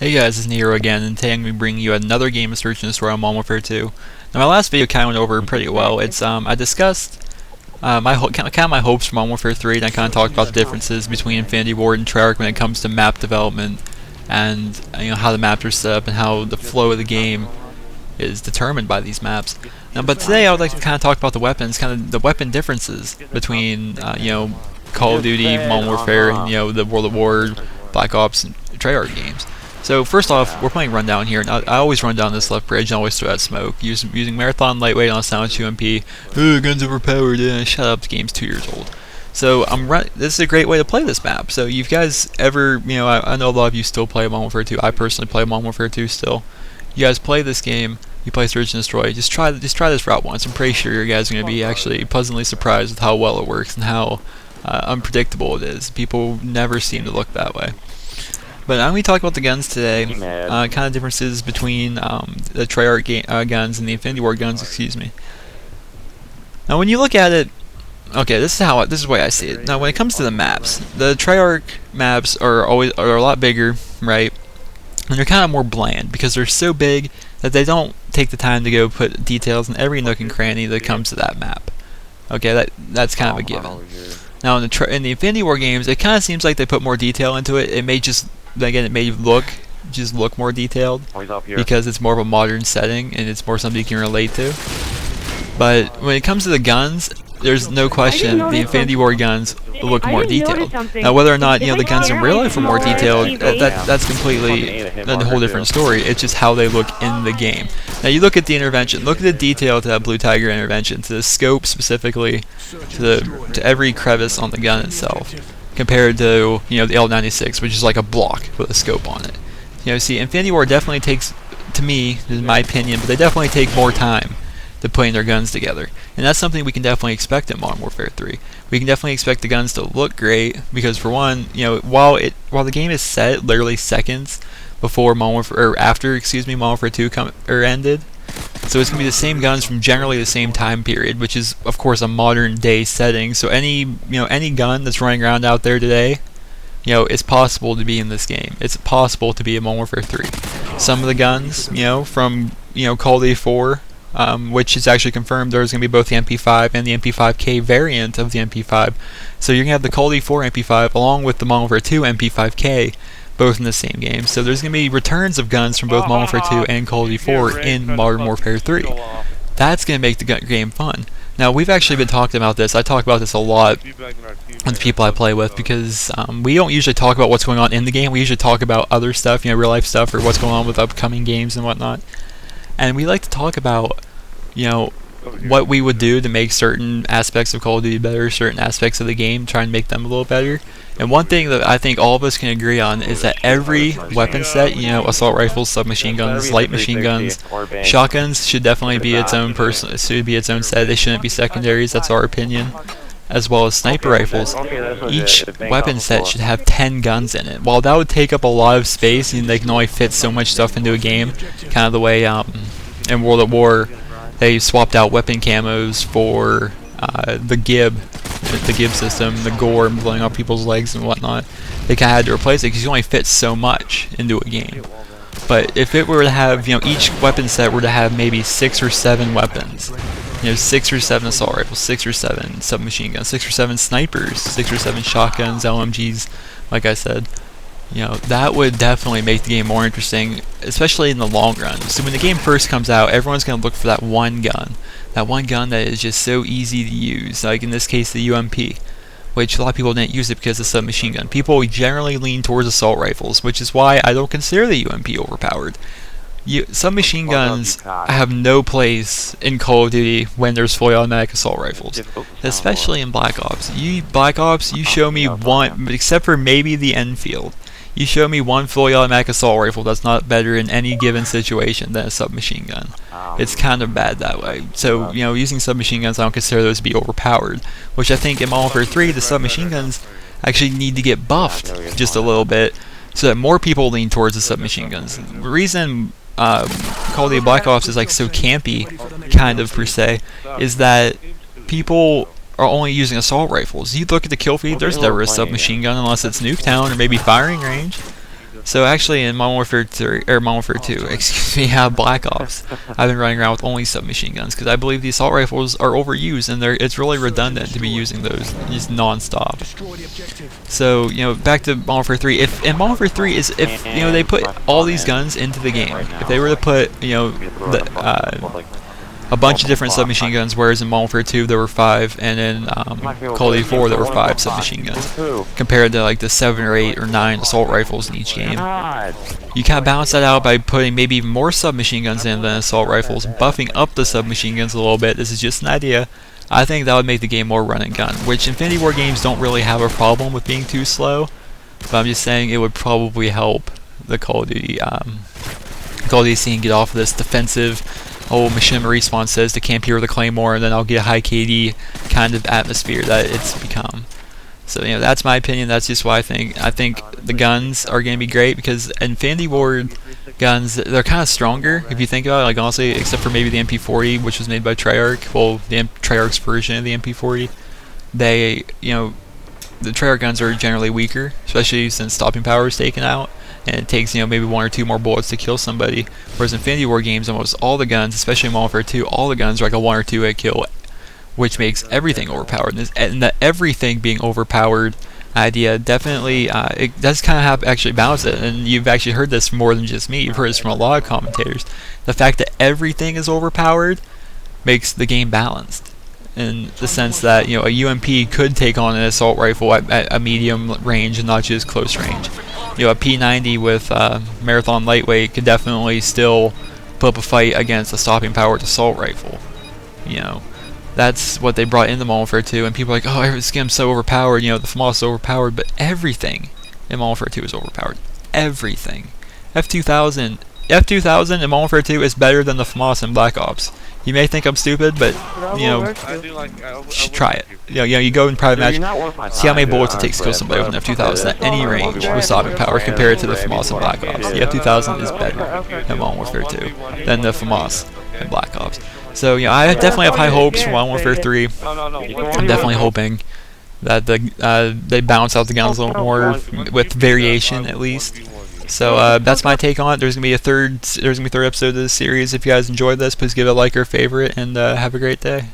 Hey guys, it's Nero again, and today I'm going to be bringing you another game of Search and Destroy on Modern Warfare 2. Now my last video kind of went over pretty well. I discussed my hopes for Modern Warfare 3, and I kind of talked about the differences between Infinity Ward and Treyarch when it comes to map development, and how the maps are set up and how the flow of the game is determined by these maps. But today I would like to kind of talk about the weapons, kind of the weapon differences between Call of Duty, Modern Warfare, and the World of War, Black Ops, and Treyarch games. So first off, we're playing Rundown here, and I always run down this left bridge and always throw out smoke, using Marathon Lightweight on a Silent UMP. Guns overpowered, shut up, the game's 2 years old. So this is a great way to play this map. So you guys ever, I know a lot of you still play Modern Warfare 2, I personally play Modern Warfare 2 still. You guys play this game, you play Search and Destroy, just try this route once. I'm pretty sure you guys are going to be actually pleasantly surprised with how well it works and how unpredictable it is. People never seem to look that way. But I'm going to talk about the guns today, kind of differences between the Treyarch guns and the Infinity Ward guns, excuse me. Now when you look at it, okay, this is the way I see it. Now when it comes to the maps, the Treyarch maps are a lot bigger, right? And they're kind of more bland because they're so big that they don't take the time to go put details in every nook and cranny that comes to that map. Okay, that's kind of a given. Now in the Infinity War games, it kind of seems like they put more detail into it. It may just look more detailed because it's more of a modern setting and it's more something you can relate to. But when it comes to the guns, there's no question the Infinity War guns look more detailed. Now whether or not the guns in real life are more detailed, that's completely a whole different story. It's just how they look in the game. Now you look at the intervention, look at the detail to that Blue Tiger intervention, to the scope specifically, to every crevice on the gun itself, compared to the L96, which is like a block with a scope on it. See, Infinity War definitely takes, to me, this is my opinion, but they definitely take more time to putting their guns together, and that's something we can definitely expect in Modern Warfare 3. We can definitely expect the guns to look great because, for one, while the game is set literally seconds before Modern Warfare 2 ended, so it's gonna be the same guns from generally the same time period, which is of course a modern day setting. So any gun that's running around out there today, it's possible to be in this game. It's possible to be in Modern Warfare 3. Some of the guns, from Call of Duty 4, which is actually confirmed, there's going to be both the MP5 and the MP5K variant of the MP5. So you're going to have the Call of Duty 4 MP5 along with the Modern Warfare 2 MP5K, both in the same game. So there's going to be returns of guns from both Modern Warfare 2 and Call of Duty 4 in Modern Warfare 3. That's going to make the game fun. Now we've actually been talking about this. I talk about this a lot with the people I play with because we don't usually talk about what's going on in the game. We usually talk about other stuff, real life stuff, or what's going on with upcoming games and whatnot. And we like to talk about, what we would do to make certain aspects of Call of Duty better, certain aspects of the game, try and make them a little better. And one thing that I think all of us can agree on is that every weapon set, assault rifles, submachine guns, light machine guns, shotguns should definitely be its own set. They shouldn't be secondaries, that's our opinion. As well as sniper rifles. Each weapon set should have 10 guns in it. While that would take up a lot of space and they can only fit so much stuff into a game, kind of the way in World at War they swapped out weapon camos for the GIB system, the gore and blowing off people's legs and whatnot. They kind of had to replace it because you only fit so much into a game. But if it were to have, each weapon set were to have maybe 6 or 7 weapons, 6 or 7 assault rifles, 6 or 7 submachine guns, 6 or 7 snipers, 6 or 7 shotguns, LMGs, like I said, that would definitely make the game more interesting, especially in the long run. So when the game first comes out, everyone's going to look for that one gun that is just so easy to use, like in this case the UMP, which a lot of people didn't use it because of submachine gun. People generally lean towards assault rifles, which is why I don't consider the UMP overpowered. Submachine guns have no place in Call of Duty when there's fully automatic assault rifles, especially in Black Ops. You show me one, except for maybe the Enfield, you show me one fully automatic assault rifle that's not better in any given situation than a submachine gun. It's kind of bad that way. So, using submachine guns, I don't consider those to be overpowered, which I think in Modern Warfare 3, the submachine guns actually need to get buffed just a little bit so that more people lean towards the submachine guns. The reason Call of Duty Black Ops is like so campy, kind of per se, is that people are only using assault rifles. You look at the kill feed, there's never a submachine gun unless it's Nuketown or maybe firing range. So actually, in Modern Warfare 3 or Modern Warfare 2, excuse me, Black Ops, I've been running around with only submachine guns because I believe the assault rifles are overused and it's really redundant to be using those just non-stop. So back to Modern Warfare 3. If Modern Warfare 3 is if they put all these guns into the game, if they were to put a bunch of different submachine guns, whereas in Modern Warfare 2 there were 5, and in Call of Duty 4 there were 5 submachine guns, compared to like the 7 or 8 or 9 assault rifles in each game. You kind of balance that out by putting maybe even more submachine guns in than assault rifles, buffing up the submachine guns a little bit. This is just an idea. I think that would make the game more run and gun, which Infinity War games don't really have a problem with being too slow, but I'm just saying it would probably help the Call of Duty scene get off of this defensive Machinima Respawn says to camp here with a Claymore and then I'll get a high KD kind of atmosphere that it's become. So that's my opinion. That's just why I think the guns are going to be great, because Infinity War guns, they're kind of stronger if you think about it, like honestly, except for maybe the MP40, which was made by Treyarch. Well, the Treyarch's version of the MP40, the Treyarch guns are generally weaker, especially since stopping power is taken out, and it takes maybe 1 or 2 more bullets to kill somebody. Whereas in Infinity War games, almost all the guns, especially in Modern Warfare 2, all the guns are like a 1 or 2 hit kill, which makes everything overpowered. And the everything being overpowered idea definitely it does kind of have actually balance it. And you've actually heard this from more than just me. You've heard this from a lot of commentators. The fact that everything is overpowered makes the game balanced, in the sense that a UMP could take on an assault rifle at a medium range and not just close range. A P90 with Marathon Lightweight could definitely still put up a fight against a stopping powered assault rifle. That's what they brought into Modern Warfare 2, and people are like, oh, this game's so overpowered, the FAMAS is overpowered, but everything in Modern Warfare 2 is overpowered. Everything. F2000 in Modern Warfare 2 is better than the FAMAS in Black Ops. You may think I'm stupid, but try it. You go in private match, see how many bullets it takes to kill somebody with an F2000 at any range with stopping power compared to the FAMAS in Black Ops. The F2000 is better in Modern Warfare 2 than the FAMAS in Black Ops. So I definitely have high hopes for Modern Warfare 3. I'm definitely hoping that they balance out the guns a little more with variation at least. So that's my take on it. There's gonna be a third episode of this series. If you guys enjoyed this, please give it a like or favorite, and have a great day.